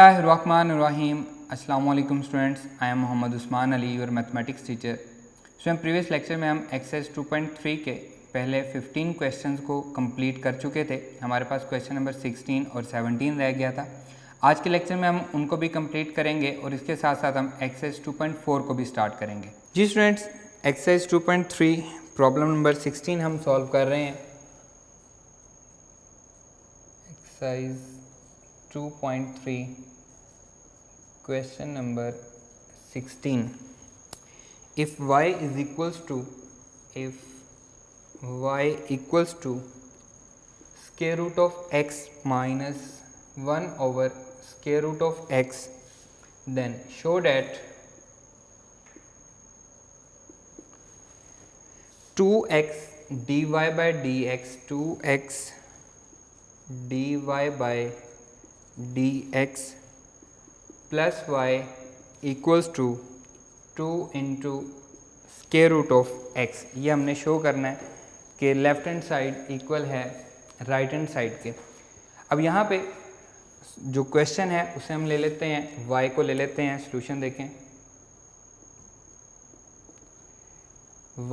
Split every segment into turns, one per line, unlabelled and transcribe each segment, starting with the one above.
बिस्मिल्लाहिर्रहमानिर्रहीम। अस्सलाम वालेकुम students, I am Mohammad Usman Ali, your mathematics teacher. Student, previous lecture में हम एक्सरसाइज 2.3 के पहले 15 क्वेश्चंस को कंप्लीट कर चुके थे। हमारे पास क्वेश्चन नंबर 16 और 17 रह गया था। आज के लेक्चर में हम उनको भी कंप्लीट करेंगे और इसके साथ साथ हम एक्सरसाइज 2.4 को भी स्टार्ट करेंगे। जी स्टूडेंट्स, एक्सरसाइज 2.3 प्रॉब्लम नंबर 16 हम सॉल्व कर रहे हैं। Exercise 2.3 question number 16. If y equals to square root of x minus 1 over square root of x, then show that 2x dy by dx plus y equals to 2 into square root of x। ये हमने show करना है कि left hand side equal है right hand side के। अब यहाँ पे जो क्वेश्चन है उसे हम ले लेते हैं, y को ले लेते हैं। सॉल्यूशन देखें,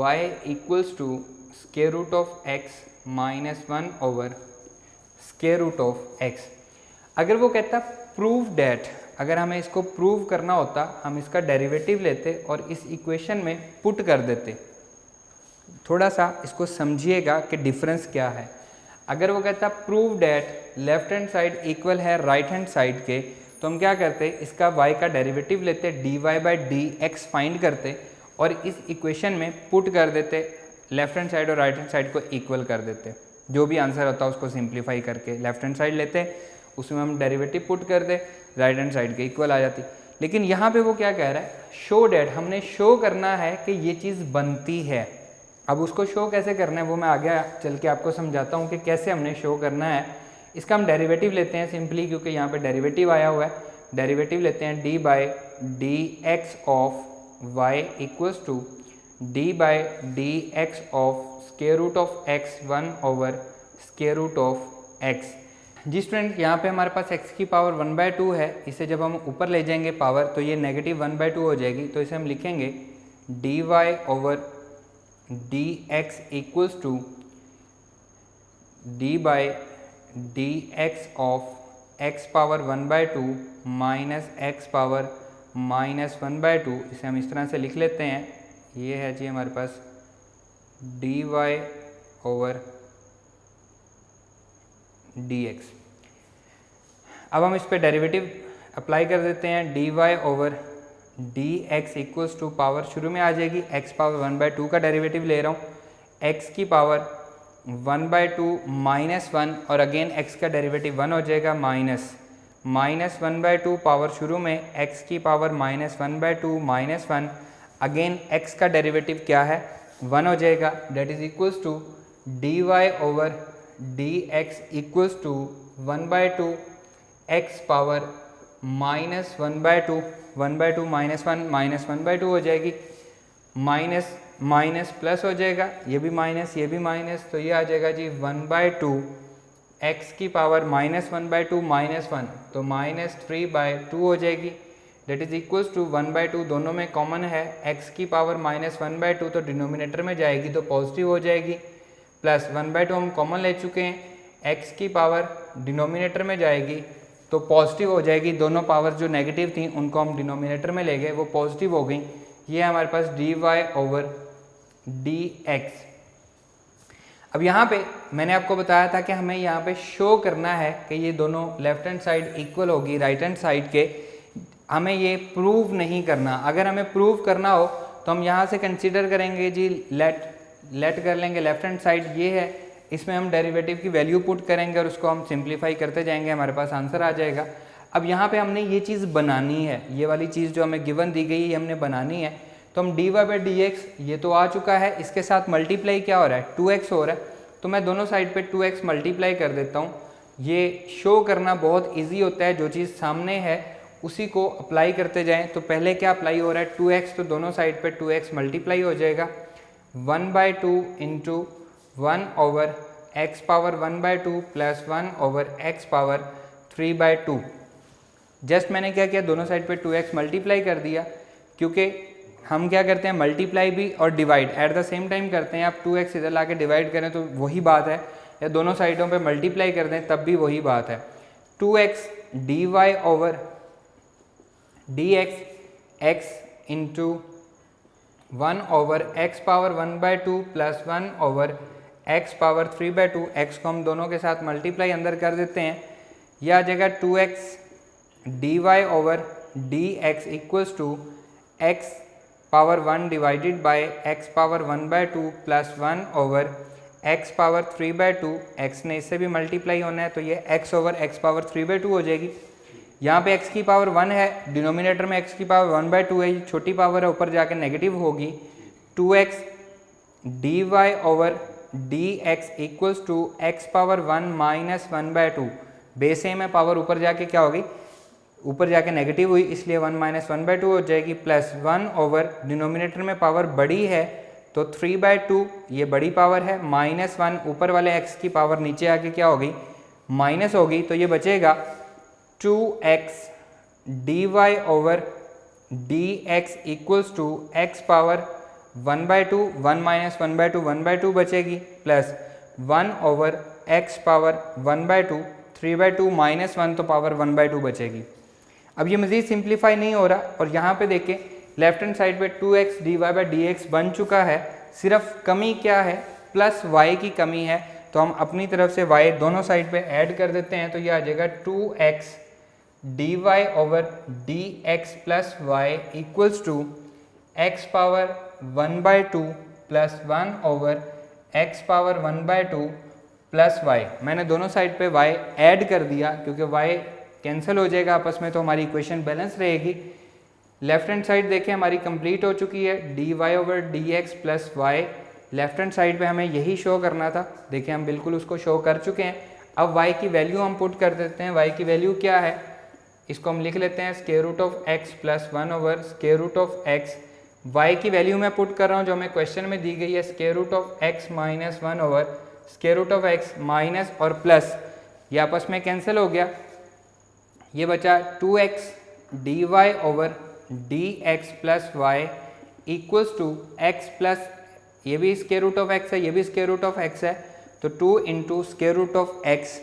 y equals to square root of x minus 1 over square root of x। अगर वो कहता प्रूव डैट, अगर हमें इसको प्रूव करना होता हम इसका डेरिवेटिव लेते और इस इक्वेशन में पुट कर देते। थोड़ा सा इसको समझिएगा कि डिफरेंस क्या है। अगर वो कहता prove that left hand side equal है राइट हैंड साइड के, तो हम क्या करते, इसका y का डेरिवेटिव लेते, dy बाई dx फाइंड करते और इस इक्वेशन में पुट कर देते, लेफ्ट हैंड साइड और राइट हैंड साइड को इक्वल कर देते। जो भी आंसर होता है उसको सिंप्लीफाई करके लेफ्ट हैंड साइड लेते, उसमें हम डेरिवेटिव पुट कर दे, राइट हैंड साइड के इक्वल आ जाती। लेकिन यहाँ पे वो क्या कह रहा है, शो डैट, हमने शो करना है कि ये चीज़ बनती है। अब उसको शो कैसे करना है वो मैं आगे चल के आपको समझाता हूँ कि कैसे हमने शो करना है। इसका हम डेरिवेटिव लेते हैं सिंपली, क्योंकि यहाँ पे डेरिवेटिव आया हुआ है। डेरिवेटिव लेते हैं d by D x of y equals to d by D x of square root of x 1 over square root of x. जी स्टूडेंट, यहाँ पे हमारे पास x की पावर 1/2 है। इसे जब हम ऊपर ले जाएंगे पावर तो ये नेगेटिव 1/2 हो जाएगी। तो इसे हम लिखेंगे dy over dx equals to d by D x of x power 1/2 minus x power minus 1/2। इसे हम इस तरह से लिख लेते हैं। ये है जी हमारे पास dy ओवर dx। अब हम इस पे डेरिवेटिव अप्लाई कर देते हैं। dy over dx equals to power शुरू में आ जाएगी, x पावर 1/2 का डेरिवेटिव ले रहा हूँ, x की पावर 1/2 माइनस 1 और अगेन x का डेरिवेटिव 1 हो जाएगा, माइनस 1/2 पावर शुरू में x की power minus 1/2 minus 1, again x का डेरिवेटिव क्या है 1 हो जाएगा। That is equals to dy over dx equals to 1/2 x power minus 1/2 minus 1 minus 1/2 हो जाएगी, माइनस माइनस प्लस हो जाएगा, ये भी माइनस, तो ये आ जाएगा जी 1/2 x की पावर माइनस 1/2 माइनस 1, तो माइनस 3/2 हो जाएगी। डेट इज इक्वल्स टू 1/2 दोनों में कॉमन है, x की पावर माइनस 1/2 तो डिनोमिनेटर में जाएगी तो पॉजिटिव हो जाएगी, प्लस 1/2 हम कॉमन ले चुके हैं, x की पावर डिनोमिनेटर में जाएगी तो पॉजिटिव हो जाएगी। दोनों पावर जो नेगेटिव थी उनको हम डिनोमिनेटर में ले गए, वो पॉजिटिव हो गई। ये हमारे पास dy ओवर dx। अब यहाँ पे मैंने आपको बताया था कि हमें यहाँ पे शो करना है कि ये दोनों लेफ्ट हैंड साइड इक्वल होगी राइट हैंड साइड के। हमें ये प्रूव नहीं करना। अगर हमें प्रूव करना हो तो हम यहाँ से कंसिडर करेंगे जी लेट कर लेंगे लेफ्ट हैंड साइड ये है, इसमें हम डेरिवेटिव की वैल्यू पुट करेंगे और उसको हम सिंप्लीफाई करते जाएंगे, हमारे पास आंसर आ जाएगा। अब यहाँ पे हमने ये चीज़ बनानी है, ये वाली चीज़ जो हमें गिवन दी गई है ये हमने बनानी है। तो हम dy बाई dx ये तो आ चुका है, इसके साथ मल्टीप्लाई क्या हो रहा है 2x हो रहा है, तो मैं दोनों साइड पे 2x मल्टीप्लाई कर देता हूँ। ये शो करना बहुत ईजी होता है, जो चीज़ सामने है उसी को अप्लाई करते जाएँ। तो पहले क्या अप्लाई हो रहा है 2x, तो दोनों साइड पर 2x मल्टीप्लाई हो जाएगा, 1/2 into 1 over x power 1/2 plus 1 over x power 3/2। Just मैंने क्या किया, दोनों साइड पे 2x मल्टीप्लाई कर दिया, क्योंकि हम क्या करते हैं मल्टीप्लाई भी और divide at the same time करते हैं। आप 2x इधर ला के डिवाइड करें तो वही बात है, या दोनों साइडों पे मल्टीप्लाई कर दें तब भी वही बात है। 2x dy over dx x into 1 over x power 1/2 plus 1 over x power 3/2, x को हम दोनों के साथ मल्टीप्लाई अंदर कर देते हैं, यह आ जाएगा 2x dy over dx equals to x power 1 divided by x power 1/2 plus 1 over x power 3/2, x ने इससे भी मल्टीप्लाई होना है तो ये x ओवर x पावर 3/2 हो जाएगी। यहाँ पे x की पावर 1 है, डिनोमिनेटर में x की पावर 1/2 है, छोटी पावर है, ऊपर जाके नेगेटिव होगी। 2x dy over dx equals to x power 1 minus 1/2, base same है, पावर ऊपर जाके क्या होगी, ऊपर जाके नेगेटिव हुई, इसलिए 1 माइनस 1/2 हो जाएगी, प्लस 1 ओवर डिनोमिनेटर में पावर बड़ी है तो 3/2 ये बड़ी पावर है, माइनस 1 ऊपर वाले x की पावर नीचे आके क्या होगी, माइनस होगी, तो ये बचेगा 2x dy over dx equals to x power 1/2, 1 minus 1/2 1/2 बचेगी, plus 1 over x power 1/2, 3/2 minus 1 तो पावर 1/2 बचेगी। अब ये मज़ीद सिंप्लीफाई नहीं हो रहा, और यहाँ पे देखें लेफ्ट हैंड साइड पे 2x dy बाई dx बन चुका है, सिर्फ कमी क्या है, प्लस y की कमी है, तो हम अपनी तरफ से y दोनों साइड पे ऐड कर देते हैं, तो ये आ जाएगा 2x dy over dx plus y equals to x power 1/2 plus 1 over x power 1/2 plus y। मैंने दोनों साइड पे y ऐड कर दिया, क्योंकि y कैंसिल हो जाएगा आपस में, तो हमारी इक्वेशन बैलेंस रहेगी। लेफ्ट हैंड साइड देखें हमारी कंप्लीट हो चुकी है, dy over dx plus y, left hand side पे हमें यही शो करना था, देखिए हम बिल्कुल उसको शो कर चुके हैं। अब y की वैल्यू हम पुट कर देते हैं, y की वैल्यू क्या है, इसको हम लिख लेते हैं square root of x plus 1 over square root of x। y की वैल्यू मैं पुट कर रहा हूँ जो हमें क्वेश्चन में दी गई है, square root of x minus 1 over square root of x minus और प्लस, ये आपस में कैंसिल हो गया, ये बचा 2x dy over dx plus y equals to x plus, ये भी स्क्वायर रूट ऑफ x है, ये भी स्क्वायर रूट ऑफ x है, तो 2 into square root of x,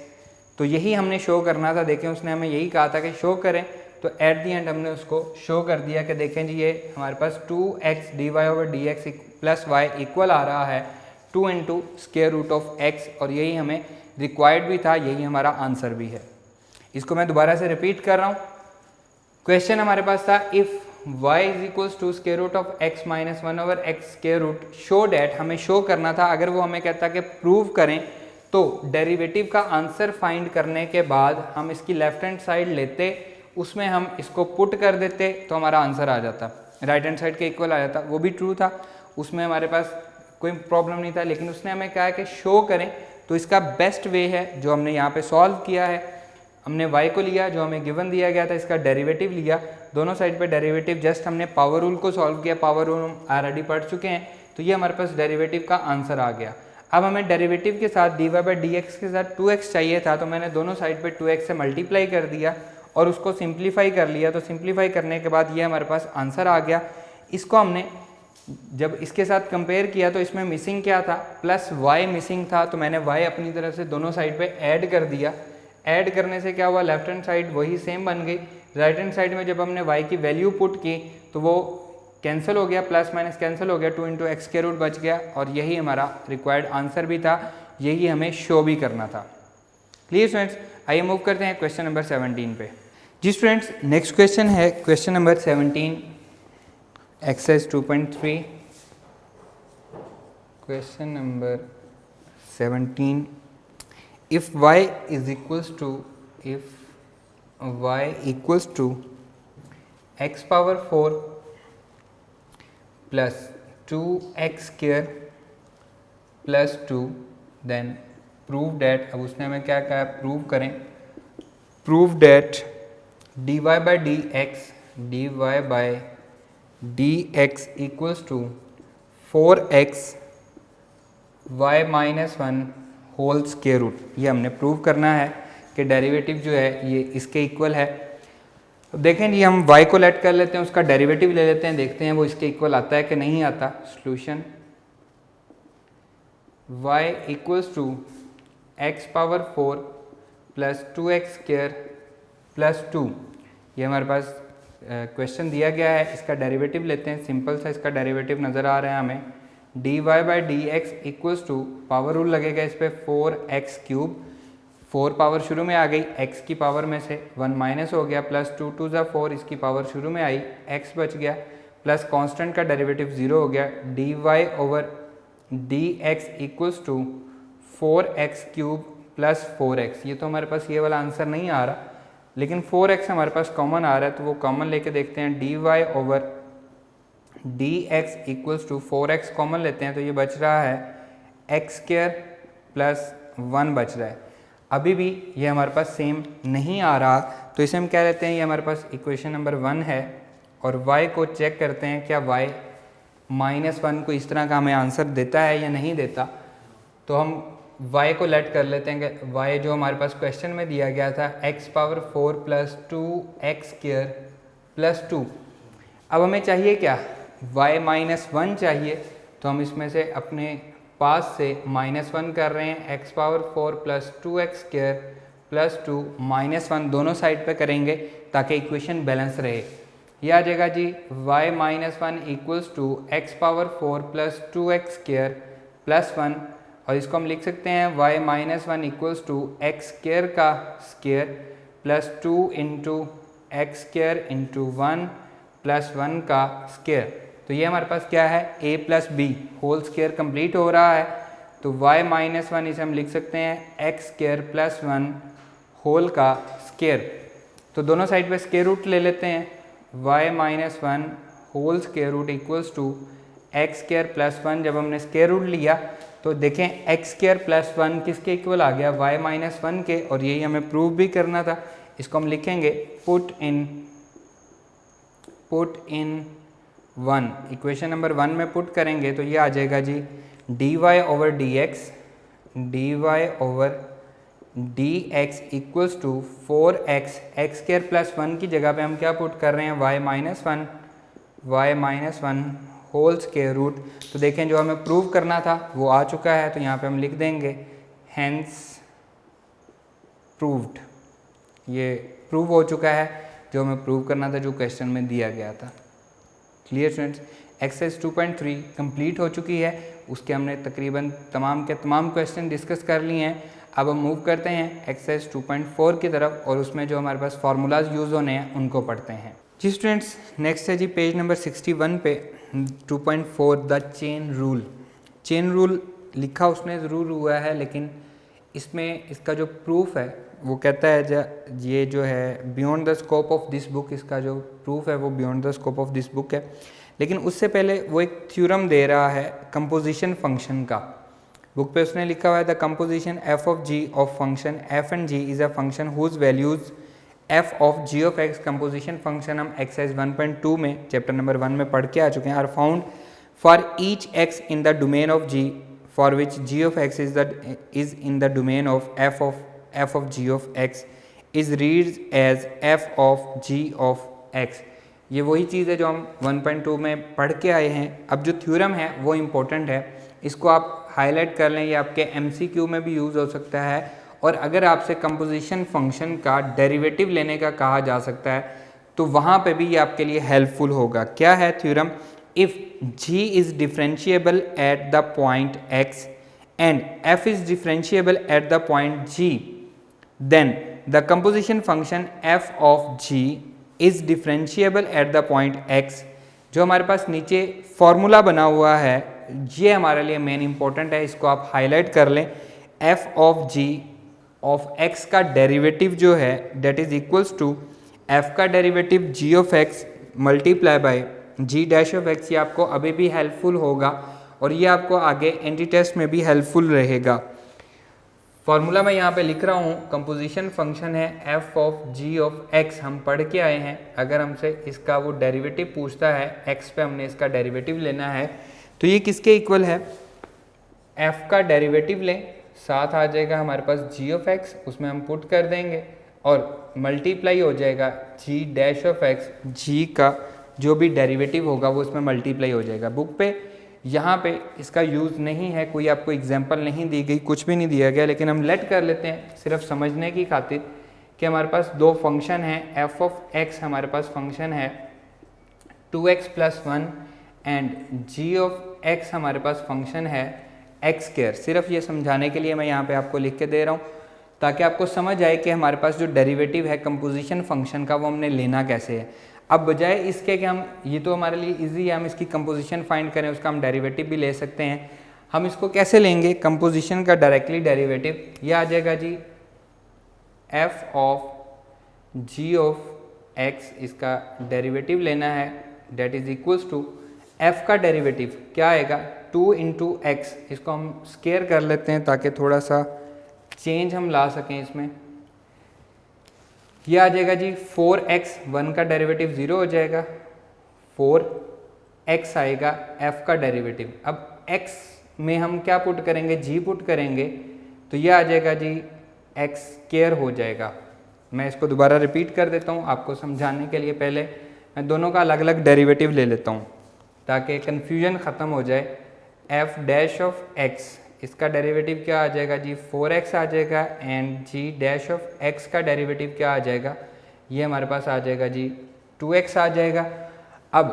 तो यही हमने शो करना था। देखें उसने हमें यही कहा था कि शो करें, तो एट दी एंड हमने उसको शो कर दिया कि देखें जी ये हमारे पास 2x dy over dx plus y equal आ रहा है 2 into square root of x, और यही हमें रिक्वायर्ड भी था, यही हमारा आंसर भी है। इसको मैं दोबारा से रिपीट कर रहा हूँ, क्वेश्चन हमारे पास था if y is equals to square root of x minus 1 over x square root, show that, हमें शो करना था। अगर वो हमें कहता कि प्रूव करें, तो डेरिवेटिव का आंसर फाइंड करने के बाद हम इसकी लेफ्ट हैंड साइड लेते, उसमें हम इसको पुट कर देते तो हमारा आंसर आ जाता, राइट हैंड साइड के इक्वल आ जाता। वो भी ट्रू था, उसमें हमारे पास कोई प्रॉब्लम नहीं था, लेकिन उसने हमें कहा कि शो करें, तो इसका बेस्ट वे है जो हमने यहाँ पे सॉल्व किया है, हमने y को लिया जो हमें गिवन दिया गया था, इसका डेरिवेटिव लिया, दोनों साइड पे डेरिवेटिव, जस्ट हमने पावर रूल को सॉल्व किया, पावर रूल हम ऑलरेडी पढ़ चुके हैं, तो ये हमारे पास डेरिवेटिव का आंसर आ गया। अब हमें डेरिवेटिव के साथ dy बाई dx के साथ 2x चाहिए था, तो मैंने दोनों साइड पे 2x से मल्टीप्लाई कर दिया और उसको सिंप्लीफाई कर लिया, तो सिंप्लीफाई करने के बाद ये हमारे पास आंसर आ गया। इसको हमने जब इसके साथ कंपेयर किया तो इसमें मिसिंग क्या था, प्लस y मिसिंग था, तो मैंने y अपनी तरफ से दोनों साइड पे ऐड कर दिया। ऐड करने से क्या हुआ, लेफ्ट हैंड साइड वही सेम बन गई, राइट हैंड साइड में जब हमने y की वैल्यू पुट की तो वो कैंसिल हो गया, प्लस माइनस कैंसिल हो गया, 2 इंटू एक्स के रूट बच गया, और यही हमारा रिक्वायर्ड आंसर भी था, यही हमें शो भी करना था। क्लियर स्टूडेंट्स, आइए मूव करते हैं क्वेश्चन नंबर 17 पे। जी स्टूडेंट्स, नेक्स्ट क्वेश्चन है question number 17, exercise 2.3, question number 17, if y is equals to x power 4 plus 2x square plus 2, then prove that, अब उसने हमें क्या कहा, प्रूव करें, prove that dy by dx equals to 4x y minus 1 whole square root, ये हमने prove करना है कि डेरिवेटिव जो है ये इसके इक्वल है। तो देखें जी, हम y को लेट कर लेते हैं, उसका डेरिवेटिव ले लेते हैं, देखते हैं वो इसके इक्वल आता है कि नहीं आता। Solution y equals to x power 4 plus 2x square plus 2, ये हमारे पास क्वेश्चन दिया गया है। इसका डेरिवेटिव लेते हैं, सिंपल सा इसका डेरिवेटिव नज़र आ रहा है हमें। dy by D x equals to, power rule लगेगा इस पर, 4x क्यूब, 4 पावर शुरू में आ गई, x की पावर में से 1 माइनस हो गया, प्लस 2 2 ज़ा 4, इसकी पावर शुरू में आई, x बच गया, प्लस कांस्टेंट का डेरिवेटिव 0 हो गया। dy over d x equals to 4x cube plus 4x। ये तो हमारे पास ये वाला आंसर नहीं आ रहा, लेकिन 4x हमारे पास कॉमन आ रहा है, तो वो कॉमन लेके देखते हैं। dy over d x equals to 4x common लेते हैं, तो ये बच रहा है x स्क्वायर प्लस 1 बच रहा है। अभी भी ये हमारे पास सेम नहीं आ रहा, तो इसे हम क्या लेते हैं, ये हमारे पास इक्वेशन नंबर 1 है। और y को चेक करते हैं, क्या y -1 को इस तरह का हमें आंसर देता है या नहीं देता। तो हम y को लेट कर लेते हैं कि y जो हमारे पास क्वेश्चन में दिया गया था, x power 4 plus 2x square plus 2। अब हमें चाहिए क्या, y -1 चाहिए, तो हम इसमें से अपने पास से -1 कर रहे हैं, x power 4 plus 2x square plus 2 -1 दोनों साइड पे करेंगे ताकि इक्वेशन बैलेंस रहे। यह आ जाएगा जी y -1 equals to x power 4 plus 2x square plus 1, और इसको हम लिख सकते हैं y -1 equals to x square का square plus 2 into x square into 1 plus 1 का स्क्वायर। तो ये हमारे पास क्या है, a plus B whole square complete हो रहा है, तो y -1 इसे हम लिख सकते हैं एक्स स्क्वायर प्लस 1 होल का स्क्वायर। तो दोनों साइड पे स्क्वायर रूट ले लेते हैं, y -1 whole square root equals to x square plus 1। जब हमने स्क्वायर रूट लिया तो देखें एक्स स्क्वायर प्लस 1 किसके इक्वल आ गया, y -1 के, और यही हमें प्रूव भी करना था। इसको हम लिखेंगे पुट इन 1, इक्वेशन नंबर 1 में पुट करेंगे तो ये आ जाएगा जी dy over d x equals to 4x, x square plus 1 की जगह पे हम क्या पुट कर रहे हैं, y -1 होल स्क्वायर रूट। तो देखें जो हमें प्रूव करना था वो आ चुका है, तो यहाँ पे हम लिख देंगे हेंस प्रूव्ड। ये प्रूव हो चुका है जो हमें प्रूव करना था, जो क्वेश्चन में दिया गया था। क्लियर स्टूडेंट्स, एक्सरसाइज 2.3 कंप्लीट हो चुकी है, उसके हमने तकरीबन तमाम के तमाम क्वेश्चन डिस्कस कर लिए हैं। अब हम मूव करते हैं एक्सरसाइज 2.4 की तरफ, और उसमें जो हमारे पास फार्मूलाज यूज़ होने हैं उनको पढ़ते हैं। जी स्टूडेंट्स, नेक्स्ट है जी पेज नंबर 61 पे 2.4 the chain rule. Chain rule लिखा उसने ज़रूर हुआ है, लेकिन इसमें इसका जो प्रूफ है वो कहता है ये जो है beyond the scope of this book, इसका जो प्रूफ है वो beyond the scope of this book है। लेकिन उससे पहले वो एक थ्योरम दे रहा है कंपोजिशन फंक्शन का। बुक पे उसने लिखा हुआ है the composition f of ji of function f and g is a function whose values f of ji of x. Composition function हम एक्सरसाइज 1.2 में चैप्टर नंबर 1 में पढ़ के आ चुके हैं। Are found for each x in the domain of g for which g of x is in the domain of f of g of x is reads as f of g of x। ये वही चीज़ है जो हम 1.2 में पढ़ के आए हैं। अब जो थ्योरम है वो इम्पोर्टेंट है, इसको आप हाईलाइट कर लें, ये आपके MCQ में भी यूज़ हो सकता है। और अगर आपसे कंपोजिशन फंक्शन का डेरिवेटिव लेने का कहा जा सकता है तो वहाँ पे भी ये आपके लिए हेल्पफुल होगा। क्या है theorem, if g is differentiable at the point x and f is differentiable at the point g, then the composition function f of g is differentiable at the point x। जो हमारे पास नीचे formula बना हुआ है ये हमारे लिए main important है, इसको आप हाईलाइट कर लें। f of g of x का डेरिवेटिव जो है that is equals to f का derivative g of x multiply by g dash of x। ये आपको अभी भी हेल्पफुल होगा और ये आपको आगे एंटी टेस्ट में भी हेल्पफुल रहेगा। फॉर्मूला मैं यहाँ पे लिख रहा हूँ, कंपोजिशन फंक्शन है f of g of x, हम पढ़ के आए हैं। अगर हमसे इसका वो डेरिवेटिव पूछता है, x पे हमने इसका डेरिवेटिव लेना है, तो ये किसके इक्वल है, f का डेरिवेटिव लें, साथ आ जाएगा हमारे पास g ऑफ x, उसमें हम पुट कर देंगे और मल्टीप्लाई हो जाएगा जी डैश ऑफ एक्स, जी का जो भी डेरिवेटिव होगा वो इसमें मल्टीप्लाई हो जाएगा। बुक पे यहाँ पे इसका यूज़ नहीं है, कोई आपको एग्जांपल नहीं दी गई, कुछ भी नहीं दिया गया, लेकिन हम लेट कर लेते हैं सिर्फ समझने की खातिर कि हमारे पास दो फंक्शन है, एफ ऑफ एक्स हमारे पास फंक्शन है 2x + 1 and ji of x हमारे पास फंक्शन है x²। सिर्फ ये समझाने के लिए मैं यहाँ पे आपको लिख के दे रहा हूँ ताकि आपको समझ आए कि हमारे पास जो डेरिवेटिव है कंपोजिशन फंक्शन का वो हमने लेना कैसे है। अब बजाय इसके कि हम, ये तो हमारे लिए इजी है, हम इसकी कंपोजिशन फाइंड करें, उसका हम डेरिवेटिव भी ले सकते हैं। हम इसको कैसे लेंगे कंपोजिशन का डायरेक्टली डेरिवेटिव? ये आ जाएगा जी F of ji of X, इसका डेरिवेटिव लेना है, that is equals to F का डेरिवेटिव क्या आएगा 2 × x। इसको हम स्केयर कर लेते हैं ताकि थोड़ा सा चेंज हम ला सकें इसमें। यह आ जाएगा जी 4x, 1 का डेरिवेटिव 0 हो जाएगा, 4x आएगा f का डेरिवेटिव। अब x में हम क्या पुट करेंगे, g पुट करेंगे, तो यह आ जाएगा जी x² हो जाएगा। मैं इसको दोबारा रिपीट कर देता हूँ आपको समझाने के लिए। पहले मैं दोनों का अलग अलग डेरिवेटिव ले लेता हूँ ताकि कन्फ्यूजन ख़त्म हो जाए। f डैश ऑफ x, इसका डेरिवेटिव क्या आ जाएगा जी 4x आ जाएगा, and g dash of x का डेरिवेटिव क्या आ जाएगा, ये हमारे पास आ जाएगा जी 2x आ जाएगा। अब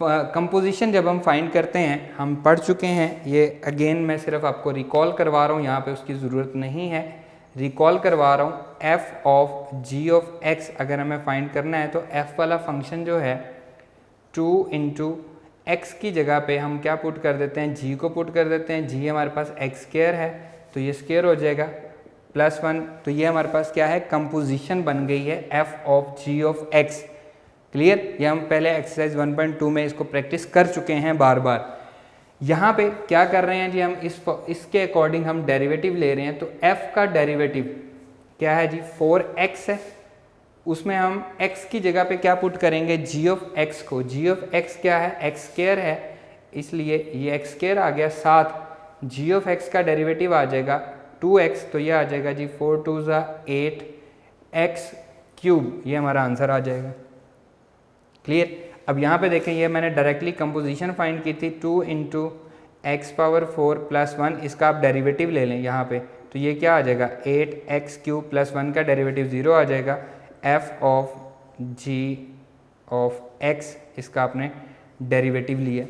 कंपोजिशन जब हम फाइंड करते हैं, हम पढ़ चुके हैं ये, अगेन मैं सिर्फ आपको रिकॉल करवा रहा हूँ, यहाँ पे उसकी ज़रूरत नहीं है, रिकॉल करवा रहा हूँ। f of g of x अगर हमें फाइंड करना है तो f वाला फंक्शन जो है 2 × x की जगह पे हम क्या पुट कर देते हैं, g को पुट कर देते हैं। g हमारे पास x² है तो ये स्क्वायर हो जाएगा, +1, तो ये हमारे पास क्या है, कंपोजिशन बन गई है f of g of x। Clear? ये हम पहले एक्सरसाइज 1.2 में इसको प्रैक्टिस कर चुके हैं बार बार। यहाँ पे क्या कर रहे हैं जी, हम इसके अकॉर्डिंग हम डेरिवेटिव ले रहे हैं। तो f का डेरिवेटिव क्या है जी 4x है, उसमें हम x की जगह पे क्या पुट करेंगे, g ऑफ x को। g ऑफ x क्या है, x² है, इसलिए ये x² आ गया, साथ g ऑफ x का डेरिवेटिव आ जाएगा 2x, तो ये आ जाएगा जी 4 2 8 x³, ये हमारा आंसर आ जाएगा। क्लियर? अब यहाँ पे देखें, ये मैंने डायरेक्टली कंपोजिशन फाइंड की थी 2 × x⁴ + 1, इसका आप डेरिवेटिव ले लें यहाँ पे, तो ये क्या आ जाएगा 8x³ + 1 का डेरिवेटिव 0 आ जाएगा। f of g of x, इसका आपने डेरिवेटिव लिया,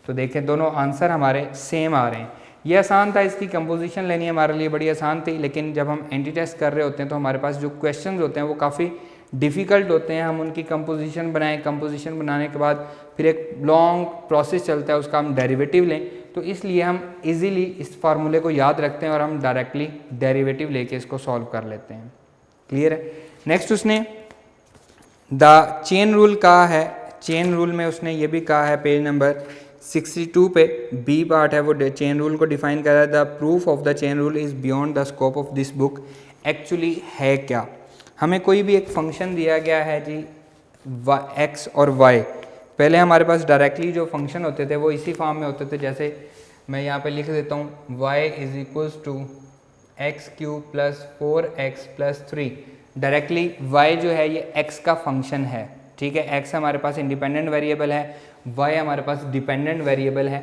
तो देखें दोनों आंसर हमारे सेम आ रहे हैं। ये आसान था, इसकी कंपोजिशन लेनी हमारे लिए बड़ी आसान थी, लेकिन जब हम एंटी टेस्ट कर रहे होते हैं तो हमारे पास जो क्वेश्चंस होते हैं वो काफ़ी डिफ़िकल्ट होते हैं। हम उनकी कंपोजिशन बनाएं, कंपोजिशन बनाने के बाद फिर एक लॉन्ग प्रोसेस चलता है, उसका हम डेरिवेटिव लें, तो इसलिए हम इजीली इस फार्मूले को याद रखते हैं और हम डायरेक्टली डेरिवेटिव लेके इसको सॉल्व कर लेते हैं। क्लियर है? नेक्स्ट उसने द चेन रूल कहा है। चेन रूल में उसने ये भी कहा है, पेज नंबर 62 पे बी पार्ट है, वो चेन रूल को डिफाइन कर रहा है। The proof of the chain rule is beyond the scope of this book. Actually है क्या, हमें कोई भी एक फंक्शन दिया गया है जी x और y। पहले हमारे पास डायरेक्टली जो फंक्शन होते थे वो इसी फॉर्म में होते थे, जैसे मैं यहाँ पे लिख देता हूँ y = x³ + 4x + 3। Directly y जो है ये x का फंक्शन है, ठीक है। x हमारे पास इंडिपेंडेंट वेरिएबल है, y हमारे पास डिपेंडेंट वेरिएबल है।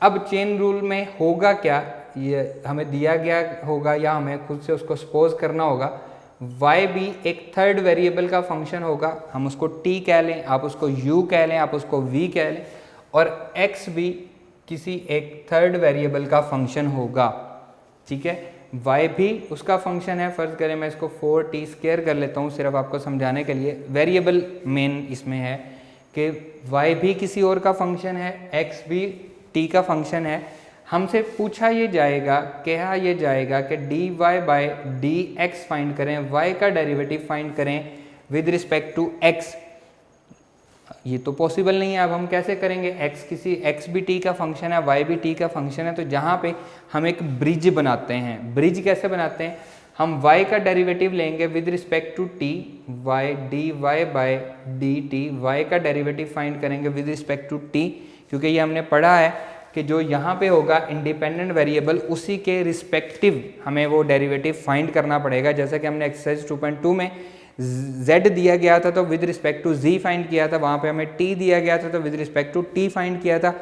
अब चेन रूल में होगा क्या, ये हमें दिया गया होगा या हमें खुद से उसको सपोज करना होगा। y भी एक थर्ड वेरिएबल का फंक्शन होगा, हम उसको t कह लें, आप उसको u कह लें, आप उसको v कह लें, और x भी किसी एक थर्ड वेरिएबल का फंक्शन होगा, ठीक है। y भी उसका फंक्शन है, फ़र्ज़ करें मैं इसको 4t² कर लेता हूँ सिर्फ आपको समझाने के लिए। वेरिएबल मेन इसमें है कि y भी किसी और का फंक्शन है, x भी t का फंक्शन है। हमसे पूछा ये जाएगा, कहा ये जाएगा कि dy/dx फाइंड करें, y का डेरिवेटिव फाइंड करें विद रिस्पेक्ट टू x। ये तो पॉसिबल नहीं है। अब हम कैसे करेंगे, x भी t का फंक्शन है, y भी t का फंक्शन है, तो जहाँ पे हम एक ब्रिज बनाते हैं। ब्रिज कैसे बनाते हैं, हम y का डेरिवेटिव लेंगे with respect to t, y dy/dt, y का डेरिवेटिव फाइंड करेंगे विद रिस्पेक्ट टू t, क्योंकि ये हमने पढ़ा है कि जो यहाँ पे होगा इंडिपेंडेंट वेरिएबल उसी के रिस्पेक्टिव हमें वो डेरिवेटिव फाइंड करना पड़ेगा। जैसा कि हमने एक्सरसाइज 2.2 में z दिया गया था तो with respect to z find किया था, वहाँ पे हमें t दिया गया था तो with respect to t find किया था,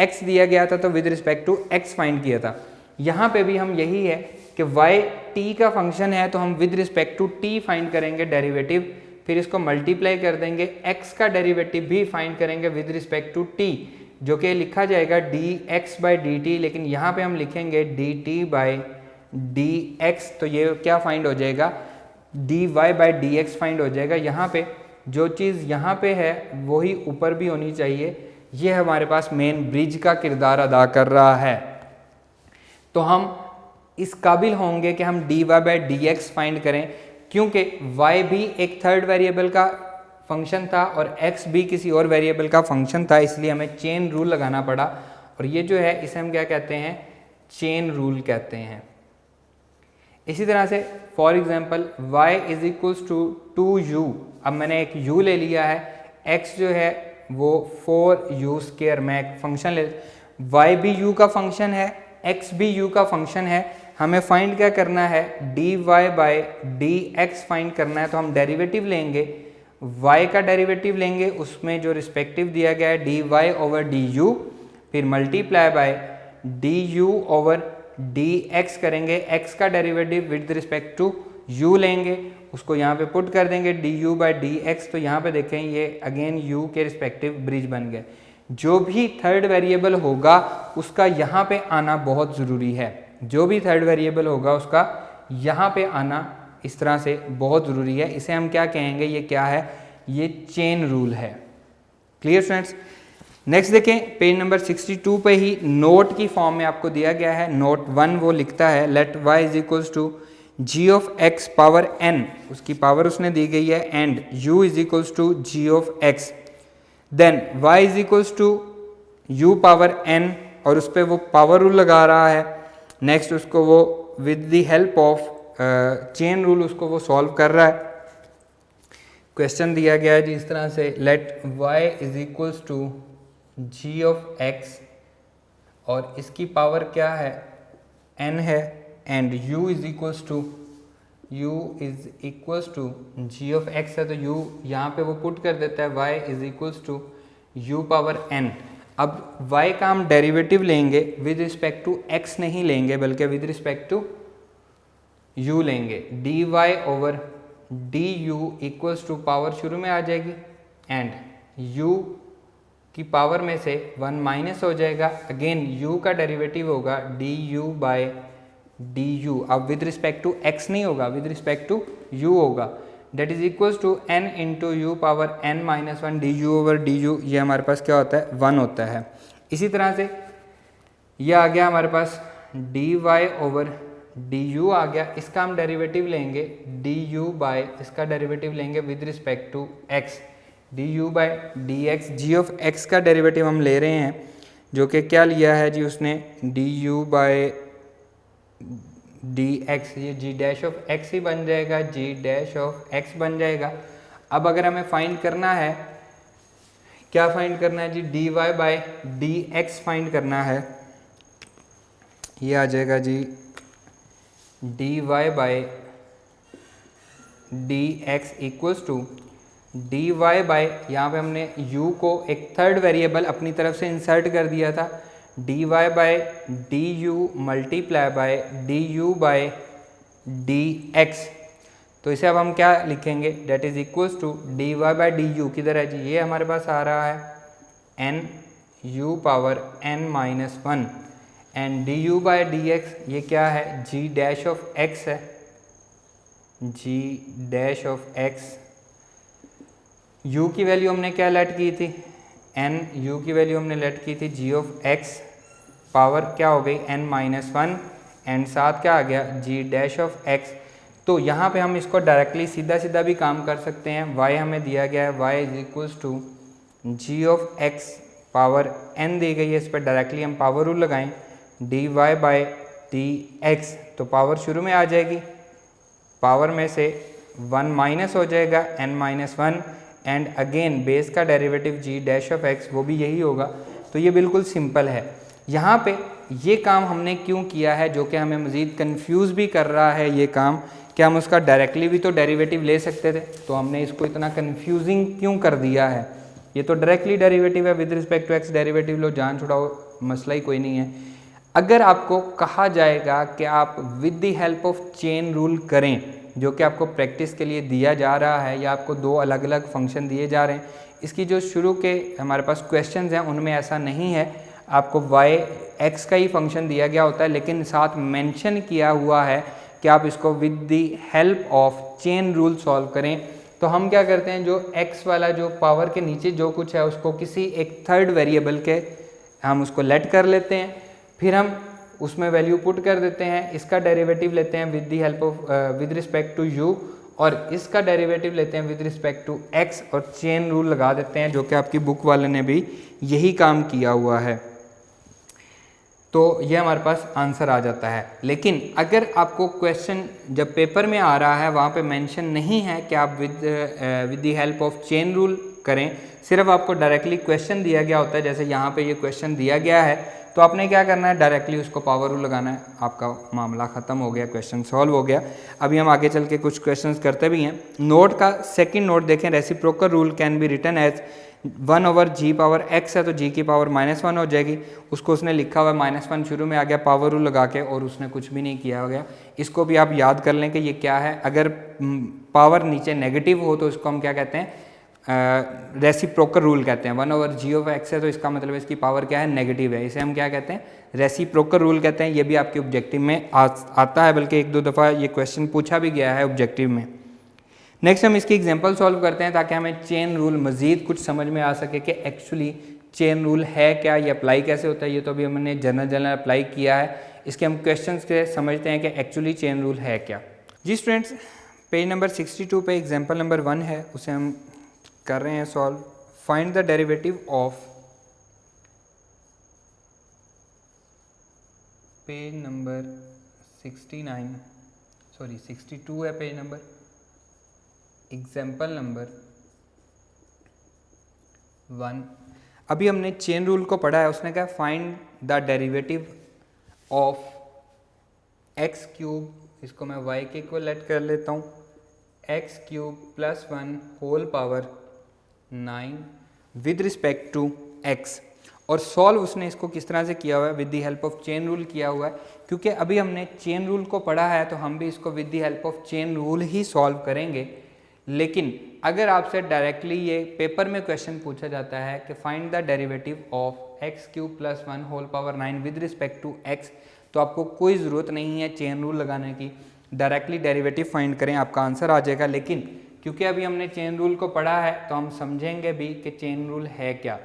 x दिया गया था तो with respect to x find किया था। यहाँ पे भी हम यही है कि y t का फंक्शन है तो हम with respect to t find करेंगे डेरिवेटिव, फिर इसको मल्टीप्लाई कर देंगे, x का डेरिवेटिव भी फाइंड करेंगे विद रिस्पेक्ट टू t, जो कि लिखा जाएगा dx/dt, लेकिन यहाँ पे हम लिखेंगे dt/dx, तो ये क्या फाइंड हो जाएगा, dy/dx फाइंड हो जाएगा। यहाँ पे जो चीज़ यहाँ पे है वही ऊपर भी होनी चाहिए, ये हमारे पास मेन ब्रिज का किरदार अदा कर रहा है। तो हम इस काबिल होंगे कि हम dy/dx फाइंड करें, क्योंकि y भी एक थर्ड वेरिएबल का फंक्शन था और x भी किसी और वेरिएबल का फंक्शन था, इसलिए हमें चेन रूल लगाना पड़ा। और ये जो है इसे हम क्या कहते हैं, चेन रूल कहते हैं। इसी तरह से for example y is equals to 2u, अब मैंने एक u ले लिया है, x जो है वो 4u², मैं एक फंक्शन ले, y भी u का फंक्शन है, x भी u का फंक्शन है, हमें फाइंड क्या करना है, dy/dx फाइंड करना है। तो हम डेरिवेटिव लेंगे, y का डेरिवेटिव लेंगे, उसमें जो रिस्पेक्टिव दिया गया है dy/du, फिर मल्टीप्लाई बाय du/dx करेंगे, x का derivative with respect to u लेंगे, उसको यहाँ पे पुट कर देंगे du/dx, तो यहाँ पे देखें ये अगेन u के रिस्पेक्टिव ब्रिज बन गए। जो भी थर्ड वेरिएबल होगा उसका यहाँ पे आना बहुत ज़रूरी है, जो भी थर्ड वेरिएबल होगा उसका यहाँ पे आना इस तरह से बहुत ज़रूरी है। इसे हम क्या कहेंगे, ये क्या है, ये चेन रूल है। Clear students. नेक्स्ट देखें, पेज नंबर 62 पे ही नोट की फॉर्म में आपको दिया गया है। नोट 1 वो लिखता है let y is equals to g of x power n, उसकी पावर उसने दी गई है, and u is equals to g of x, then y is equals to u power n, और उस पर वो पावर रूल लगा रहा है। नेक्स्ट उसको वो with the help of chain rule उसको वो सॉल्व कर रहा है। क्वेश्चन दिया गया है जी इस तरह से, let y is equals to g of x, और इसकी पावर क्या है, n है, and u is equals to g of x है, तो u यहाँ पे वो पुट कर देता है y is equals to u power n। अब y का हम डेरिवेटिव लेंगे, विद रिस्पेक्ट टू x नहीं लेंगे बल्कि विद रिस्पेक्ट टू u लेंगे, dy/du इक्वल्स टू पावर शुरू में आ जाएगी, एंड u की पावर में से 1 माइनस हो जाएगा, अगेन u का डेरिवेटिव होगा du/du, अब विद रिस्पेक्ट टू x नहीं होगा, विद रिस्पेक्ट टू u होगा, that is equals to n into u power n minus 1 du/du, ये हमारे पास क्या होता है, 1 होता है। इसी तरह से ये आ गया हमारे पास dy/du आ गया, इसका हम डेरिवेटिव लेंगे du/ इसका डेरिवेटिव लेंगे with respect to x, du/dx, g of x का डेरिवेटिव हम ले रहे हैं, जो कि क्या लिया है जी उसने, du/dx, ये g डैश ऑफ x ही बन जाएगा, g डैश ऑफ x बन जाएगा। अब अगर हमें फाइंड करना है, क्या फाइंड करना है जी, dy/dx फाइंड करना है, ये आ जाएगा जी dy/dx इक्वल्स टू यहाँ पे हमने u को एक थर्ड वेरिएबल अपनी तरफ से इंसर्ट कर दिया था, dy/du मल्टीप्लाई बाय du/dx, तो इसे अब हम क्या लिखेंगे, date is equals to dy/du, किधर है जी, ये हमारे पास आ रहा है n u power n minus 1, and du/dx ये क्या है, g डैश ऑफ x है, g dash of x, u की वैल्यू हमने क्या लेट की थी, n, u की वैल्यू हमने लेट की थी g ऑफ x, पावर क्या हो गई n माइनस 1, एंड साथ क्या आ गया, g डैश ऑफ x। तो यहाँ पे हम इसको डायरेक्टली सीधा सीधा भी काम कर सकते हैं, y हमें दिया गया है, y is equals to g of x, power n दी गई है, इस पर डायरेक्टली हम पावर रूल लगाएं, dy/dx, तो पावर शुरू में आ जाएगी, पावर में से 1 माइनस हो जाएगा n minus 1, and again base का derivative g dash of x वो भी यही होगा। तो ये बिल्कुल सिंपल है। यहाँ पे ये काम हमने क्यों किया है जो कि हमें मज़ीद कंफ्यूज भी कर रहा है ये काम, कि हम उसका डायरेक्टली भी तो डेरिवेटिव ले सकते थे, तो हमने इसको इतना कंफ्यूजिंग क्यों कर दिया है। ये तो डायरेक्टली डेरिवेटिव है, with respect to X derivative लो, जान छुड़ाओ, मसला ही कोई नहीं है। अगर आपको कहा जाएगा कि आप with the help of chain rule करें, जो कि आपको प्रैक्टिस के लिए दिया जा रहा है, या आपको दो अलग अलग फंक्शन दिए जा रहे हैं, इसकी जो शुरू के हमारे पास क्वेश्चंस हैं उनमें ऐसा नहीं है, आपको वाई एक्स का ही फंक्शन दिया गया होता है, लेकिन साथ मेंशन किया हुआ है कि आप इसको with the help of chain rule solve करें। तो हम क्या करते हैं, जो x वाला जो पावर के नीचे जो कुछ है उसको किसी एक थर्ड वेरिएबल के हम उसको लेट कर लेते हैं, फिर हम उसमें वैल्यू पुट कर देते हैं, इसका डेरिवेटिव लेते हैं with the help of with respect to u, और इसका डेरिवेटिव लेते हैं विद रिस्पेक्ट टू x, और चेन रूल लगा देते हैं, जो कि आपकी बुक वाले ने भी यही काम किया हुआ है। तो ये हमारे पास आंसर आ जाता है। लेकिन अगर आपको क्वेश्चन जब पेपर में आ रहा है वहाँ पे मेंशन नहीं है कि आप with the help of chain rule करें, सिर्फ आपको डायरेक्टली क्वेश्चन दिया गया होता है, जैसे यहाँ पे ये क्वेश्चन दिया गया है, तो आपने क्या करना है, डायरेक्टली उसको पावर रूल लगाना है, आपका मामला ख़त्म हो गया, क्वेश्चन सॉल्व हो गया। अभी हम आगे चल के कुछ क्वेश्चंस करते भी हैं। नोट का सेकंड नोट देखें, reciprocal rule can be written as 1/g power x है, तो g की पावर -1 हो जाएगी। उसको उसने लिखा हुआ है -1 शुरू में आ गया पावर रूल लगा के, और उसने कुछ भी नहीं किया हो गया। इसको भी आप याद कर लें कि ये क्या है। अगर पावर नीचे नेगेटिव हो तो इसको हम क्या कहते हैं, रेसिप्रोकल रूल कहते हैं। 1/g ऑफ x है तो इसका मतलब इसकी पावर क्या है, नेगेटिव है, इसे हम क्या कहते हैं, रेसिप्रोकल रूल कहते हैं। ये भी आपके ऑब्जेक्टिव में आता है, बल्कि 1-2 दफ़ा ये क्वेश्चन पूछा भी गया है ऑब्जेक्टिव में। नेक्स्ट हम इसकी एग्जांपल सॉल्व करते हैं ताकि हमें चेन रूल मज़ीद कुछ समझ में आ सके कि एक्चुअली चेन रूल है क्या, ये अप्लाई कैसे होता है। ये तो अभी हमने जनरल अप्लाई किया है, इसके हम क्वेश्चंस के समझते हैं कि एक्चुअली चेन रूल है क्या। जी स्टूडेंट्स, पेज नंबर 62 पे एग्जांपल नंबर 1 है, उसे हम कर रहे हैं solve. Find the derivative of, page number 62 है पेज नंबर, एग्जाम्पल नंबर 1। अभी हमने चेन रूल को पढ़ा है, उसने कहा find the derivative of x cube, इसको मैं y के इक्वल लेट कर लेता हूँ, x cube plus 1 whole power 9 with respect to x। और सॉल्व उसने इसको किस तरह से किया हुआ है, with the help of chain rule किया हुआ है। क्योंकि अभी हमने चेन रूल को पढ़ा है तो हम भी इसको with the help of chain rule he solve करेंगे। लेकिन अगर आपसे डायरेक्टली ये पेपर में क्वेश्चन पूछा जाता है कि find the derivative of x cube plus 1 whole power 9 with respect to x, तो आपको कोई ज़रूरत नहीं है चेन रूल लगाने की, डायरेक्टली डेरिवेटिव फाइंड करें, आपका आंसर आ जाएगा। लेकिन क्योंकि अभी हमने चेन रूल को पढ़ा है तो हम समझेंगे भी कि चेन रूल है क्या।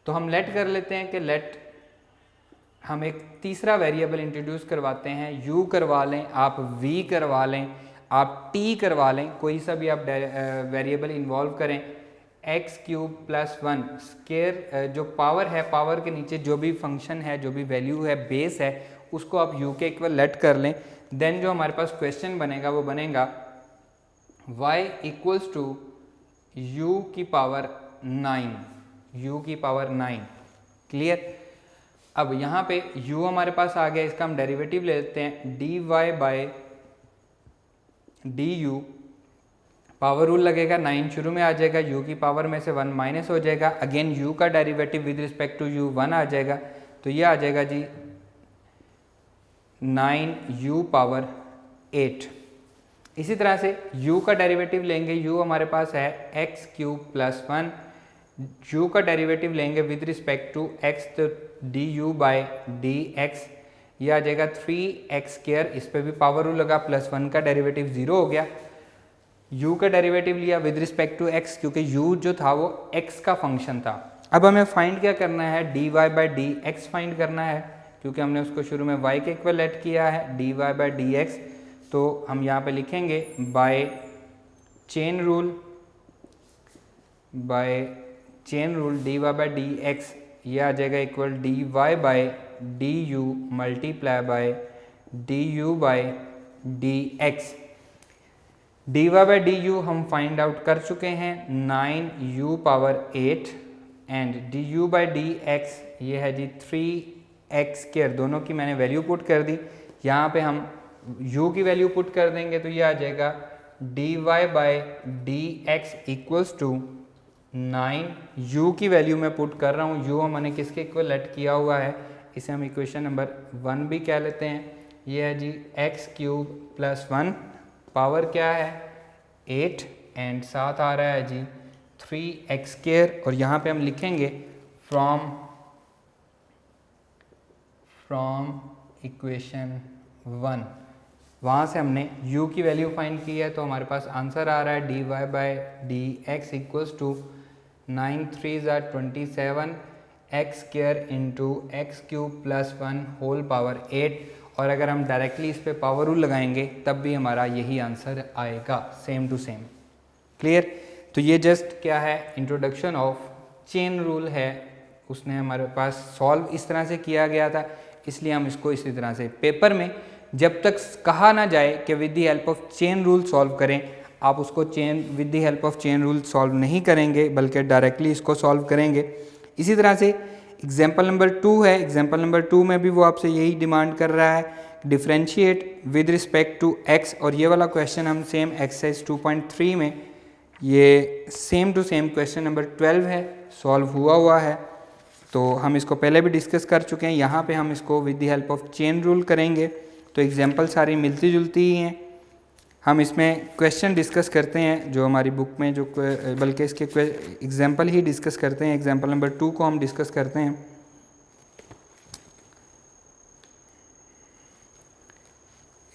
तो हम लेट कर लेते हैं कि लेट हम एक तीसरा वेरिएबल इंट्रोड्यूस करवाते हैं, u करवा लें, आप v करवा लें, आप t करवा लें, कोई सा भी आप वेरिएबल इन्वॉल्व करें। एक्स क्यूब प्लस 1 स्केयर जो पावर है, पावर के नीचे जो भी फंक्शन है, जो भी वैल्यू है, बेस है, उसको आप u के इक्वल लेट कर लें। देन जो हमारे पास क्वेश्चन बनेगा वो बनेगा y इक्वल्स टू u की पावर 9, u की पावर 9। क्लियर। अब यहाँ पे u हमारे पास आ गया, इसका हम डेरिवेटिव ले लेते हैं, dy by du, power rule लगेगा, 9 शुरू में आ जाएगा, u की पावर में से 1 माइनस हो जाएगा, अगेन u का derivative with respect to u 1 आ जाएगा, तो ये आ जाएगा जी 9u पावर 8। इसी तरह से u का डेरिवेटिव लेंगे, u हमारे पास है एक्स क्यूब प्लस 1, u का डेरिवेटिव लेंगे विद रिस्पेक्ट टू x, तो du बाय dx, ये आ जाएगा 3x स्क्वायर, इस पर भी पावर रूल लगा, प्लस 1 का डेरिवेटिव 0 हो गया। u का डेरिवेटिव लिया विद रिस्पेक्ट टू x, क्योंकि u जो था वो x का फंक्शन था। अब हमें फाइंड क्या करना है, dy बाय dx फाइंड करना है, क्योंकि हमने उसको शुरू में y के इक्वल लेट किया है, dy बाय dx। तो हम यहाँ पे लिखेंगे by chain rule dy by dx, ये आ जाएगा equal dy by du multiply by du by dx। dy by du हम फाइंड आउट कर चुके हैं 9u power 8, and du by dx ये है जी एक्स स्क्वायर दोनों की मैंने वैल्यू पुट कर दी। यहाँ पे हम u की वैल्यू पुट कर देंगे तो ये आ जाएगा dy by D x equals to 9। u की वैल्यू मैं पुट कर रहा हूँ, u मैंने किसके इक्वल लेट किया हुआ है, इसे हम इक्वेशन नंबर 1 भी कह लेते हैं। ये है जी एक्स क्यूब प्लस 1, पावर क्या है 8 एंड साथ आ रहा है जी 3x स्क्वायर। और यहाँ पे हम लिखेंगे फ्रॉम इक्वेशन 1, वहाँ से हमने u की वैल्यू फाइंड की है तो हमारे पास आंसर आ रहा है dy by D x equals to 9 3 ज़ा 27 x square into x cube plus 1 whole power 8। और अगर हम डायरेक्टली इस पे पावर रूल लगाएंगे तब भी हमारा यही आंसर आएगा, सेम टू सेम। क्लियर? तो ये जस्ट क्या है, इंट्रोडक्शन ऑफ चेन रूल है, उसने हमारे पास सॉल्व इस तरह से किया गया था, इसलिए हम इसको इसी तरह से पेपर में जब तक कहा ना जाए कि with the help of chain rule solve करें, आप उसको with the help of chain rule solve नहीं करेंगे बल्कि डायरेक्टली इसको सॉल्व करेंगे। इसी तरह से एग्जाम्पल नंबर 2 है, एग्जाम्पल नंबर 2 में भी वो आपसे यही डिमांड कर रहा है, differentiate with respect to x. और ये वाला क्वेश्चन हम सेम एक्सरसाइज 2.3 में, ये same to same question number 12 है, सॉल्व हुआ है, तो हम इसको पहले भी डिस्कस कर चुके हैं। यहाँ पे हम इसको with the help of chain rule करेंगे, तो एग्जाम्पल सारी मिलती जुलती ही हैं। हम इसमें क्वेश्चन डिस्कस करते हैं जो हमारी बुक में जो बल्कि इसके एग्जाम्पल ही डिस्कस करते हैं। एग्जाम्पल नंबर 2 को हम डिस्कस करते हैं।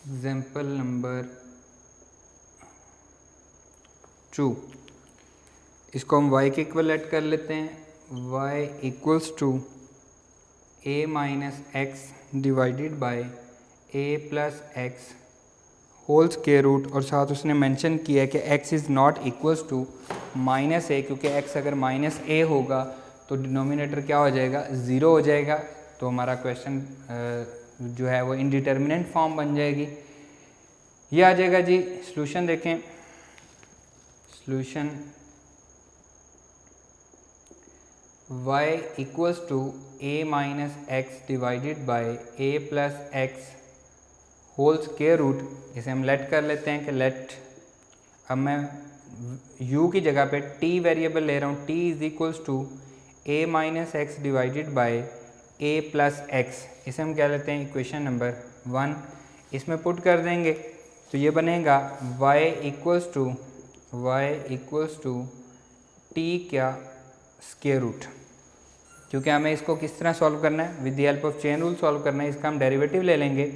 एग्जाम्पल नंबर 2, इसको हम y के इक्वल लेट कर लेते हैं, y equals to a minus x divided by a plus x whole square root. और साथ उसने मेंशन किया है कि x is not equals to minus A, क्योंकि x अगर माइनस ए होगा तो डिनोमिनेटर क्या हो जाएगा, 0 हो जाएगा, तो हमारा क्वेश्चन जो है वो इनडिटर्मिनेंट फॉर्म बन जाएगी। ये आ जाएगा जी, सॉल्यूशन देखें, solution y equals to a minus x divided by a plus x whole square root. इसे हम लेट कर लेते हैं कि लेट, अब मैं u की जगह पे t वेरिएबल ले रहा हूँ, t is equals to a minus x divided by a plus x. इसे हम क्या लेते हैं इक्वेशन नंबर 1, इसमें पुट कर देंगे तो ये बनेगा y इक्वल्स टू t क्या स्क्वायर रूट। क्योंकि हमें इसको किस तरह सॉल्व करना है, with the help of chain rule solve करना है। इसका हम डेरिवेटिव ले लेंगे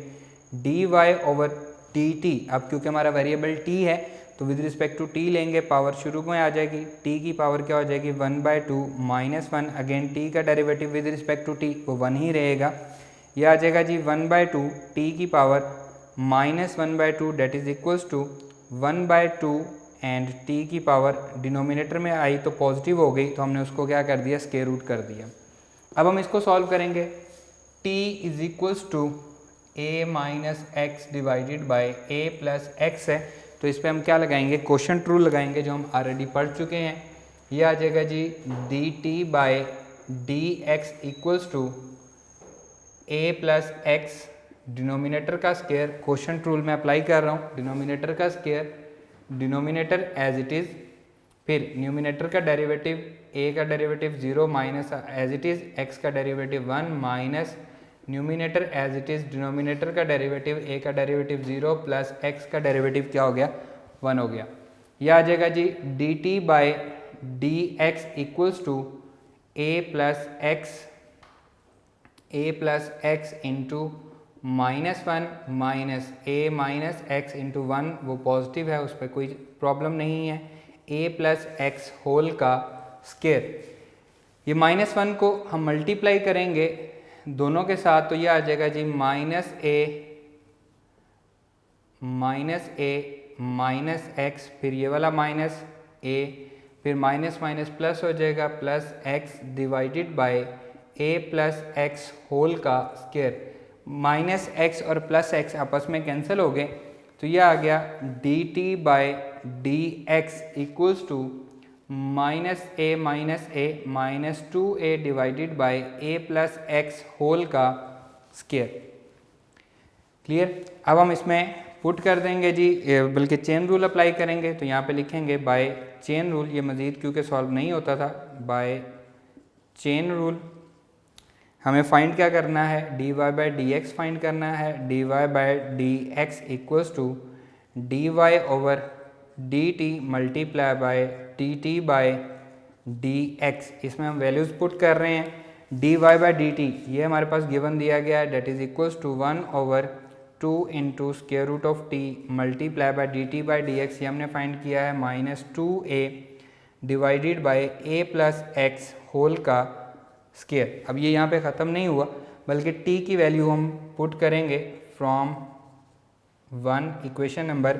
dy ओवर dt। अब क्योंकि हमारा वेरिएबल t है तो विद रिस्पेक्ट टू t लेंगे, पावर शुरू में आ जाएगी, t की पावर क्या हो जाएगी 1/2 माइनस 1, अगेन t का derivative with respect to t वो 1 ही रहेगा। यह आ जाएगा जी 1/2 t की power minus 1/2 that is equals to 1/2 and t की पावर डिनोमिनेटर में आई तो पॉजिटिव हो गई, तो हमने उसको क्या कर दिया, स्क्वायर रूट कर दिया। अब हम इसको सॉल्व करेंगे, t is equals to a minus x divided by a plus x है, तो इस पर हम क्या लगाएंगे, क्वोशंट रूल लगाएंगे जो हम ऑलरेडी पढ़ चुके हैं। ये आ जाएगा जी dt by d x equals to a plus x, denominator का स्क्वायर, क्वोशंट रूल में अप्लाई कर रहा हूँ, डिनोमिनेटर का square, denominator as it is, फिर न्यूमिनेटर का डेरिवेटिव, a का derivative 0 minus as it is x का derivative 1 minus numerator as it is, denominator का डेरिवेटिव a का डेरिवेटिव 0 प्लस x का डेरिवेटिव क्या हो गया 1 हो गया। यह आ जाएगा जी dt by d x equals to a plus x into -1 minus a minus x into 1, वो पॉजिटिव है, उस पर कोई प्रॉब्लम नहीं है, a प्लस एक्स होल का स्क्वायर। ये -1 को हम मल्टीप्लाई करेंगे दोनों के साथ, तो ये आ जाएगा जी माइनस ए माइनस एक्स, फिर ये वाला माइनस a, फिर माइनस माइनस प्लस हो जाएगा plus x divided by a plus x whole का स्क्वायर। माइनस एक्स और प्लस एक्स आपस में कैंसिल हो गए, तो ये आ गया dt by d x equals to -a minus 2a divided by a plus x whole का स्क्वायर। क्लियर। अब हम इसमें पुट कर देंगे जी, बल्कि चेन रूल अप्लाई करेंगे। तो यहाँ पे लिखेंगे बाय चेन रूल, ये मज़ीद क्योंकि सॉल्व नहीं होता था, बाय चेन रूल हमें फाइंड क्या करना है, dy by D x find करना है। dy by D x equals to dy over dt multiply by dt by dx। इसमें हम वैल्यूज़ पुट कर रहे हैं। dy बाई dt ये हमारे पास गिवन दिया गया है, that is equals to 1 over 2 into square root of t multiply by dt by dx। ये हमने फाइंड किया है -2a divided by a plus x whole का स्क्वायर। अब ये यहाँ पे ख़त्म नहीं हुआ, बल्कि t की वैल्यू हम पुट करेंगे फ्रॉम 1, इक्वेशन नंबर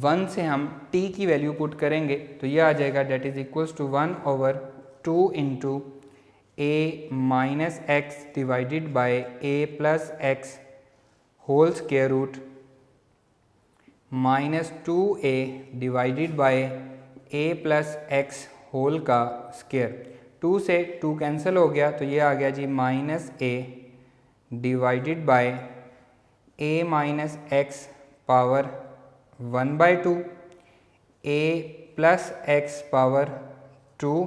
1 से हम t की वैल्यू पुट करेंगे तो ये आ जाएगा, that is equals to 1 over 2 into a minus x divided by a plus x whole square root -2a divided by a plus x whole का स्क्वायर। 2 से 2 कैंसिल हो गया तो ये आ गया जी -a divided by a minus x power 1/2 a plus x power 2।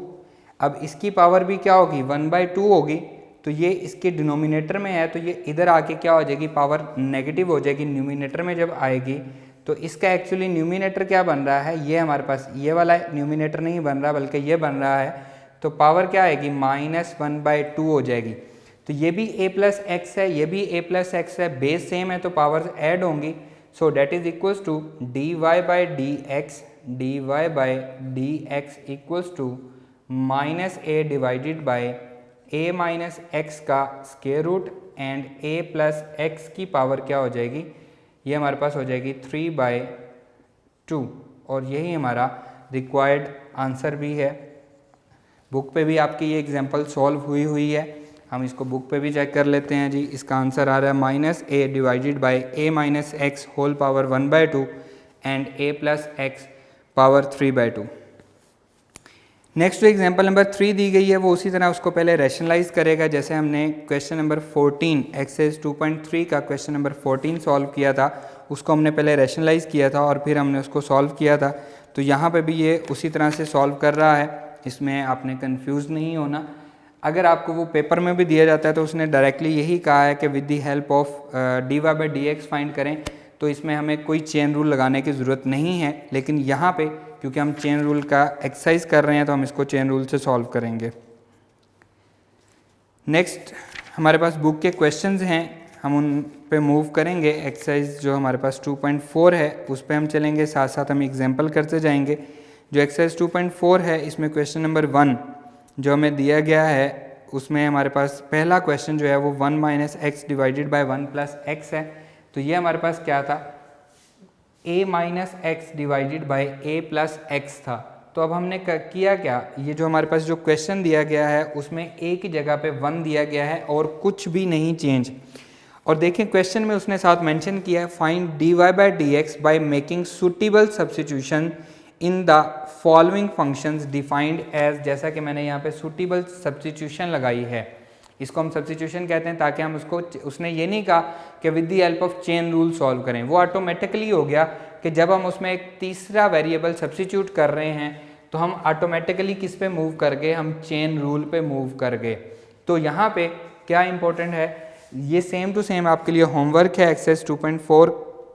अब इसकी पावर भी क्या होगी, 1/2 होगी। तो ये इसके डिनोमिनेटर में है तो ये इधर आके क्या हो जाएगी, पावर नेगेटिव हो जाएगी। न्यूमिनेटर में जब आएगी तो इसका एक्चुअली न्यूमिनेटर क्या बन रहा है, ये हमारे पास ये वाला न्यूमिनेटर नहीं बन रहा बल्कि ये बन रहा है। तो पावर क्या आएगी, -1/2 हो जाएगी। तो ये भी a प्लस एक्स है, ये भी a प्लस एक्स है, बेस सेम है तो पावर्स ऐड होंगी। So that is equals to dy by D x equals to -a divided by a minus X का square root and a plus X की power क्या हो जाएगी, ये हमारे पास हो जाएगी 3/2। और यही हमारा रिक्वायर्ड आंसर भी है। बुक पे भी आपकी ये एग्जांपल सॉल्व हुई है, हम इसको बुक पे भी चेक कर लेते हैं जी। इसका आंसर आ रहा है -a divided by a minus x whole power 1/2 and a plus x power 3/2। Next जो एग्जांपल नंबर 3 दी गई है वो उसी तरह उसको पहले रैशनलाइज करेगा, जैसे हमने क्वेश्चन नंबर 14 एक्सरसाइज 2.3 का क्वेश्चन नंबर 14 सॉल्व किया था, उसको हमने पहले रैशनलाइज किया था और फिर हमने उसको सॉल्व किया था। तो यहाँ पे भी ये उसी तरह से सॉल्व कर रहा है, इसमें आपने कंफ्यूज नहीं होना। अगर आपको वो पेपर में भी दिया जाता है तो उसने डायरेक्टली यही कहा है कि with the help of dy by D x find करें, तो इसमें हमें कोई चेन रूल लगाने की ज़रूरत नहीं है। लेकिन यहाँ पे क्योंकि हम चेन रूल का एक्सरसाइज कर रहे हैं तो हम इसको चेन रूल से सॉल्व करेंगे। नेक्स्ट हमारे पास बुक के क्वेश्चंस हैं, हम उन पे मूव करेंगे। एक्सरसाइज जो हमारे पास 2.4 है उस पे हम चलेंगे, साथ साथ हम एग्जांपल करते जाएंगे। जो एक्सरसाइज 2.4 है इसमें क्वेश्चन नंबर 1 जो हमें दिया गया है उसमें हमारे पास पहला क्वेश्चन जो है वो 1 minus x divided by 1 plus x है। तो ये हमारे पास क्या था, a minus x divided by a plus x था। तो अब हमने किया क्या, ये जो हमारे पास जो क्वेश्चन दिया गया है उसमें a की जगह पे 1 दिया गया है और कुछ भी नहीं चेंज। और देखें क्वेश्चन में उसने साथ मेंशन किया है find dy by D x by making suitable substitution in the following functions defined as, जैसा कि मैंने यहाँ पे सुटेबल सब्सटीट्यूशन लगाई है, इसको हम सब्सटीट्यूशन कहते हैं ताकि हम उसको, उसने ये नहीं कहा कि with the help of chain rule solve करें, वो ऑटोमेटिकली हो गया कि जब हम उसमें एक तीसरा वेरिएबल सब्सटीट्यूट कर रहे हैं तो हम ऑटोमेटिकली किस पे मूव कर गए, हम चेन रूल पे मूव कर गए। तो यहाँ पे क्या इंपॉर्टेंट है, ये सेम टू सेम आपके लिए होमवर्क है। एक्सरसाइज 2.4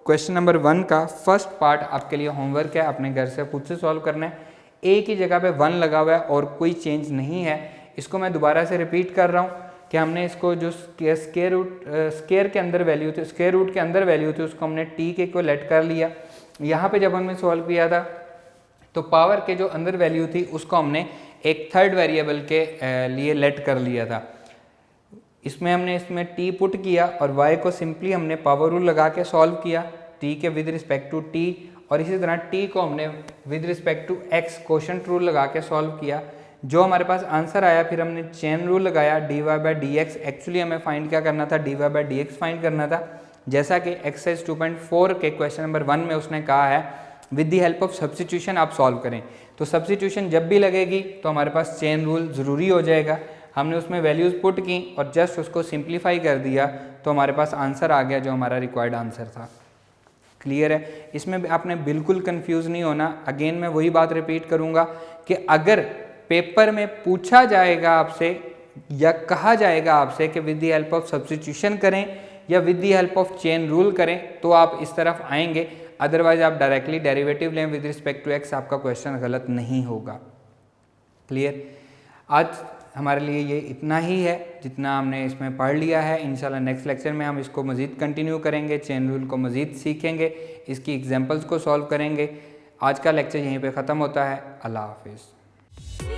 क्वेश्चन नंबर 1 का फर्स्ट पार्ट आपके लिए होमवर्क है, अपने घर से खुद से सॉल्व करना है। ए की जगह पे 1 लगा हुआ है और कोई चेंज नहीं है। इसको मैं दोबारा से रिपीट कर रहा हूँ कि हमने इसको जो स्क्वायर के अंदर वैल्यू थी, स्क्वायर रूट के अंदर वैल्यू थी, उसको हमने टी के को लेट कर लिया। यहाँ पे जब हमने सॉल्व किया था तो पावर के जो अंदर वैल्यू थी उसको हमने एक थर्ड वेरिएबल के लिए लेट कर लिया था। इसमें हमने इसमें t पुट किया और y को सिंपली हमने पावर रूल लगा के सॉल्व किया, t के विद रिस्पेक्ट टू t, और इसी तरह t को हमने with respect to x quotient rule लगा के सॉल्व किया। जो हमारे पास आंसर आया फिर हमने चेन रूल लगाया, dy by D x. Actually हमें फाइंड क्या करना था, dy by D x find करना था, जैसा कि एक्सरसाइज 2.4 के क्वेश्चन नंबर 1 में उसने कहा है with the help of substitution आप सॉल्व करें। तो सब्स्टिट्यूशन जब भी लगेगी तो हमारे पास चेन रूल ज़रूरी हो जाएगा। हमने उसमें वैल्यूज़ पुट की और जस्ट उसको सिंप्लीफाई कर दिया तो हमारे पास आंसर आ गया जो हमारा रिक्वायर्ड आंसर था। क्लियर है? इसमें आपने बिल्कुल कंफ्यूज नहीं होना। अगेन मैं वही बात रिपीट करूँगा कि अगर पेपर में पूछा जाएगा आपसे या कहा जाएगा आपसे कि with the help of substitution करें या with the help of chain rule करें तो आप इस तरफ आएंगे, अदरवाइज आप डायरेक्टली डेरिवेटिव लें विद रिस्पेक्ट टू एक्स, आपका क्वेश्चन गलत नहीं होगा। क्लियर? आज हमारे लिए ये इतना ही है जितना हमने इसमें पढ़ लिया है। इंशाल्लाह नेक्स्ट लेक्चर में हम इसको मज़ीद कंटिन्यू करेंगे, चेन रूल को मज़ीद सीखेंगे, इसकी एग्जांपल्स को सॉल्व करेंगे। आज का लेक्चर यहीं पे ख़त्म होता है। अल्लाह हाफिज़।